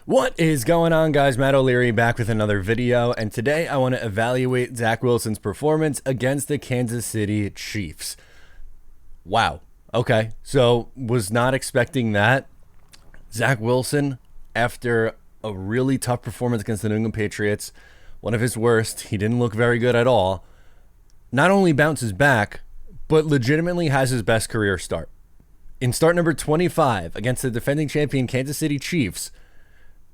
What is going on, guys? Matt O'Leary back with another video, and today I want to evaluate Zach Wilson's performance against the Kansas City Chiefs. Wow. Okay, so was not expecting that. Zach Wilson, after a really tough performance against the New England Patriots, one of his worst, he didn't look very good at all, not only bounces back, but legitimately has his best career start. In start number 25 against the defending champion Kansas City Chiefs,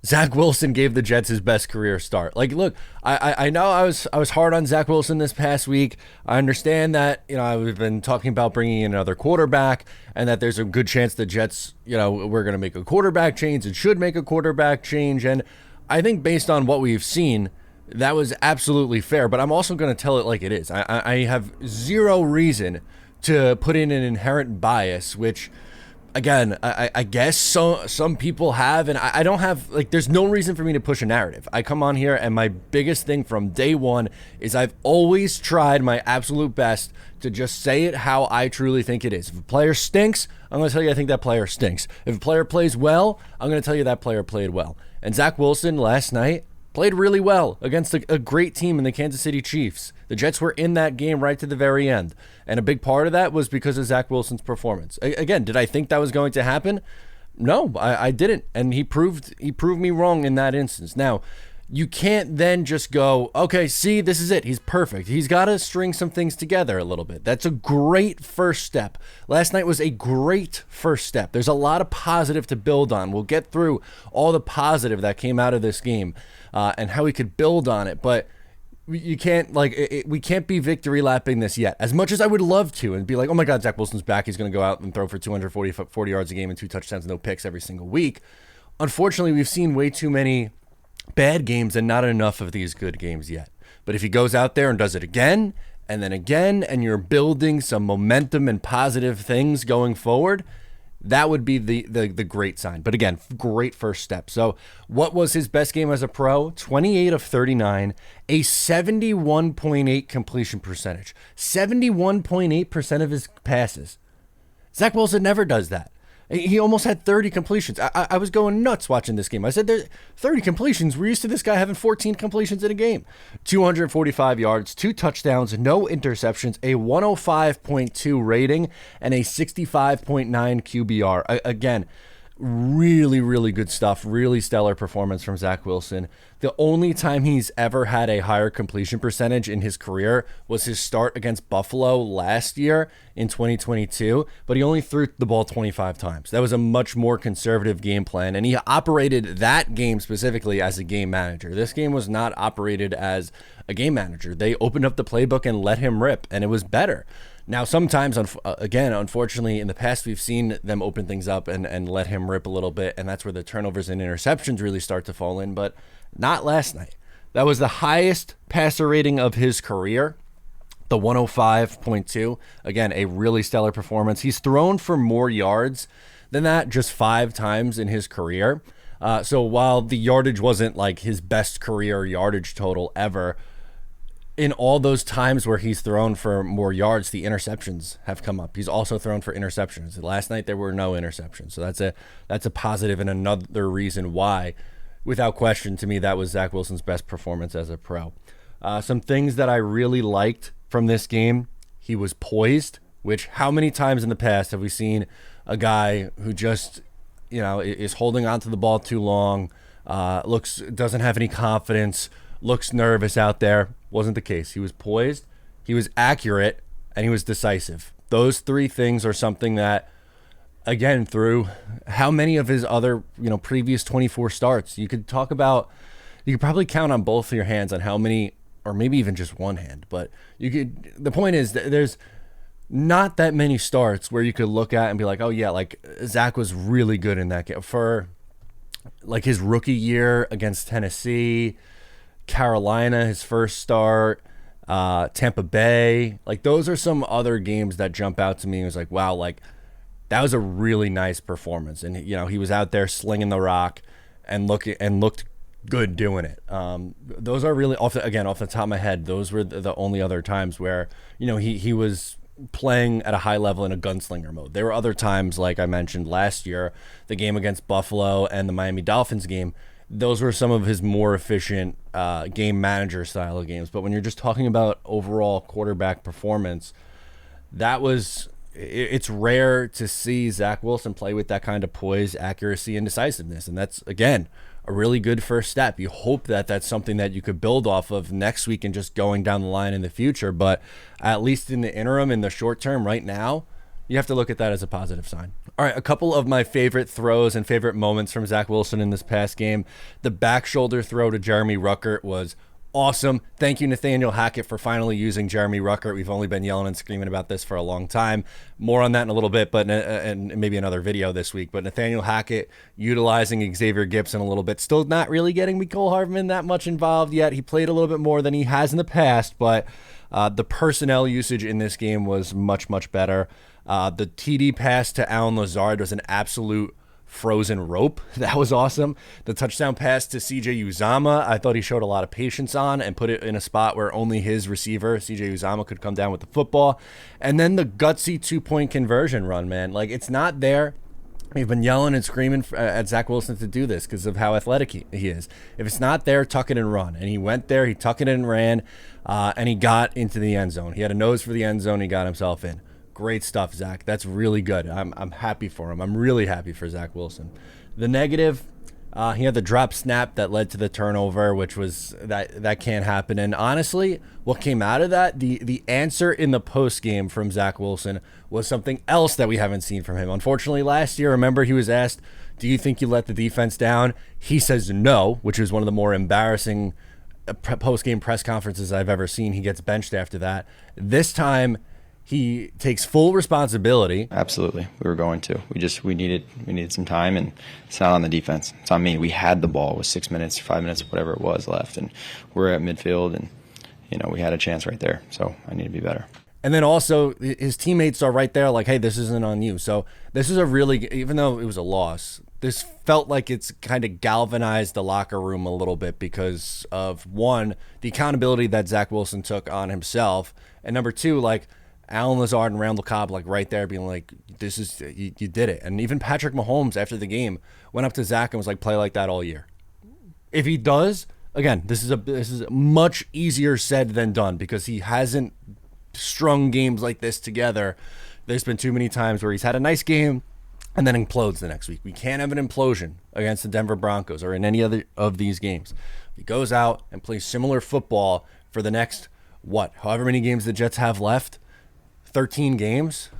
Zach Wilson gave the Jets his best career start. Like, look, I know I was hard on Zach Wilson this past week. I understand that, I've been talking about bringing in another quarterback and that there's a good chance the Jets, we're going to make a quarterback change and should make a quarterback change. And I think based on what we've seen, that was absolutely fair. But I'm also going to tell it like it is. I have zero reason to put in an inherent bias, which, again, I guess some people have, and I don't have, like, there's no reason for me to push a narrative. I come on here, and my biggest thing from day one is I've always tried my absolute best to just say it how I truly think it is. If a player stinks, I'm going to tell you I think that player stinks. If a player plays well, I'm going to tell you that player played well. And Zach Wilson last night played really well against a great team in the Kansas City Chiefs. The Jets were in that game right to the very end. And a big part of that was because of Zach Wilson's performance. Again, did I think that was going to happen? No, I didn't. And he proved me wrong in that instance. Now, you can't then just go, okay, see, this is it. He's perfect. He's got to string some things together a little bit. That's a great first step. Last night was a great first step. There's a lot of positive to build on. We'll get through all the positive that came out of this game and how we could build on it. But you can't, we can't be victory lapping this yet. As much as I would love to and be like, oh my God, Zach Wilson's back. He's going to go out and throw for 40 yards a game and 2 touchdowns, no picks every single week. Unfortunately, we've seen way too many bad games and not enough of these good games yet. But if he goes out there and does it again, and then again, and you're building some momentum and positive things going forward, that would be the great sign. But again, great first step. So what was his best game as a pro? 28 of 39, a 71.8 completion percentage. 71.8% of his passes. Zach Wilson never does that. He almost had 30 completions. I was going nuts watching this game. I said, there's 30 completions. We're used to this guy having 14 completions in a game. 245 yards, 2 touchdowns, no interceptions, a 105.2 rating, and a 65.9 QBR. Again, really, really good stuff. Really stellar performance from Zach Wilson. The only time he's ever had a higher completion percentage in his career was his start against Buffalo last year in 2022, but he only threw the ball 25 times. That was a much more conservative game plan, and he operated that game specifically as a game manager. This game was not operated as a game manager. They opened up the playbook and let him rip, and it was better. Now, sometimes, again, unfortunately, in the past, we've seen them open things up and let him rip a little bit, and that's where the turnovers and interceptions really start to fall in, but not last night. That was the highest passer rating of his career, the 105.2. Again, a really stellar performance. He's thrown for more yards than that just 5 times in his career. So while the yardage wasn't like his best career yardage total ever, in all those times where he's thrown for more yards, the interceptions have come up. He's also thrown for interceptions. Last night there were no interceptions, so that's a positive and another reason why, without question, to me, that was Zach Wilson's best performance as a pro. Some things that I really liked from this game: he was poised. Which, how many times in the past have we seen a guy who just, is holding onto the ball too long, doesn't have any confidence, looks nervous out there? Wasn't the case. He was poised, he was accurate, and he was decisive. Those 3 things are something that, again, through how many of his other, previous 24 starts, you could probably count on both of your hands on how many, or maybe even just one hand. But the point is that there's not that many starts where you could look at and be like, oh yeah, like Zach was really good in that game. For like his rookie year against Tennessee, Carolina, his first start, Tampa Bay, like those are some other games that jump out to me. It was like, wow, like that was a really nice performance, and he was out there slinging the rock and looked good doing it. Those are really off the top of my head. Those were the only other times where he was playing at a high level in a gunslinger mode. There were other times, like I mentioned last year, the game against Buffalo and the Miami Dolphins game, those were some of his more efficient game manager style of games. But when you're just talking about overall quarterback performance, it's rare to see Zach Wilson play with that kind of poise, accuracy, and decisiveness. And that's, again, a really good first step. You hope that that's something that you could build off of next week and just going down the line in the future. But at least in the interim, in the short term right now, you have to look at that as a positive sign. All right, a couple of my favorite throws and favorite moments from Zach Wilson in this past game. The back shoulder throw to Jeremy Ruckert was awesome. Thank you, Nathaniel Hackett, for finally using Jeremy Ruckert. We've only been yelling and screaming about this for a long time. More on that in a little bit, but and maybe another video this week. But Nathaniel Hackett utilizing Xavier Gibson a little bit. Still not really getting Mecole Hardman that much involved yet. He played a little bit more than he has in the past, but the personnel usage in this game was much, much better. The TD pass to Allen Lazard was an absolute frozen rope. That was awesome. The touchdown pass to CJ Uzomah, I thought he showed a lot of patience on and put it in a spot where only his receiver, CJ Uzomah, could come down with the football. And then the gutsy 2-point conversion run, man. Like, it's not there. We've been yelling and screaming at Zach Wilson to do this because of how athletic he is. If it's not there, tuck it and run. And he went there, he tucked it and ran, and he got into the end zone. He had a nose for the end zone, he got himself in. Great stuff, Zach. That's really good. I'm happy for him. I'm really happy for Zach Wilson. The negative, he had the drop snap that led to the turnover, which was that can't happen. And honestly, what came out of that, the answer in the post game from Zach Wilson was something else that we haven't seen from him. Unfortunately, last year, remember, he was asked, "Do you think you let the defense down?" He says no, which is one of the more embarrassing post game press conferences I've ever seen. He gets benched after that. This time, he takes full responsibility. Absolutely, we were going to. We needed some time, and it's not on the defense. It's on me. We had the ball with 6 minutes, 5 minutes, whatever it was left, and we're at midfield, and we had a chance right there. So I need to be better. And then also his teammates are right there, like, hey, this isn't on you. So this is a really, even though it was a loss, this felt like it's kind of galvanized the locker room a little bit because of, one, the accountability that Zach Wilson took on himself, and number two, like, Allen Lazard and Randall Cobb, like, right there being like, this is, you did it. And even Patrick Mahomes after the game went up to Zach and was like, play like that all year. If he does, again, this is much easier said than done because he hasn't strung games like this together. There's been too many times where he's had a nice game and then implodes the next week. We can't have an implosion against the Denver Broncos or in any other of these games. If he goes out and plays similar football for the next, however many games the Jets have left, 13 games,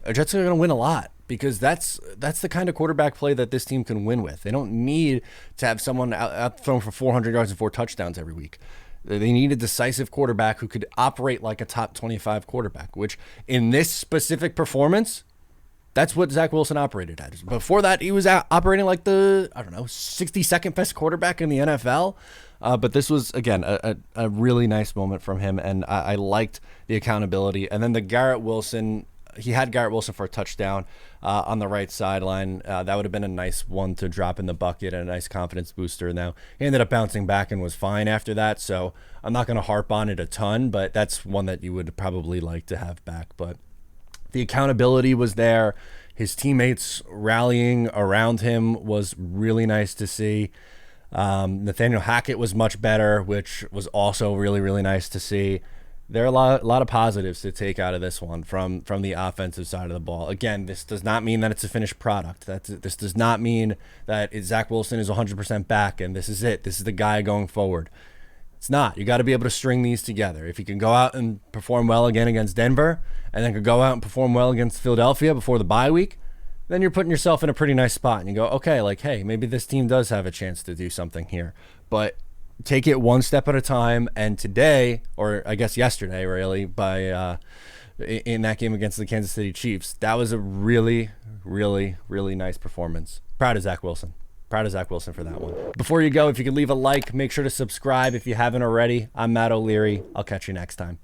the Jets are going to win a lot because that's the kind of quarterback play that this team can win with. They don't need to have someone out thrown for 400 yards and 4 touchdowns every week. They need a decisive quarterback who could operate like a top 25 quarterback, which in this specific performance, that's what Zach Wilson operated at. Before that, he was operating like the, 62nd best quarterback in the NFL. But this was, again, a really nice moment from him, and I liked the accountability. And then the Garrett Wilson, he had Garrett Wilson for a touchdown on the right sideline. That would have been a nice one to drop in the bucket and a nice confidence booster. Now, he ended up bouncing back and was fine after that, so I'm not going to harp on it a ton, but that's one that you would probably like to have back. But the accountability was there. His teammates rallying around him was really nice to see. Nathaniel Hackett was much better, which was also really, really nice to see. There are a lot of positives to take out of this one from the offensive side of the ball. Again, this does not mean that it's a finished product. This does not mean that Zach Wilson is 100% back and this is it. This is the guy going forward. It's not. You got to be able to string these together. If you can go out and perform well again against Denver and then could go out and perform well against Philadelphia before the bye week, then you're putting yourself in a pretty nice spot and you go, okay, like, hey, maybe this team does have a chance to do something here. But take it one step at a time. And today, or I guess yesterday, really, in that game against the Kansas City Chiefs, that was a really, really, really nice performance. Proud of Zach Wilson. Proud of Zach Wilson for that one. Before you go, if you could leave a like, make sure to subscribe if you haven't already. I'm Matt O'Leary. I'll catch you next time.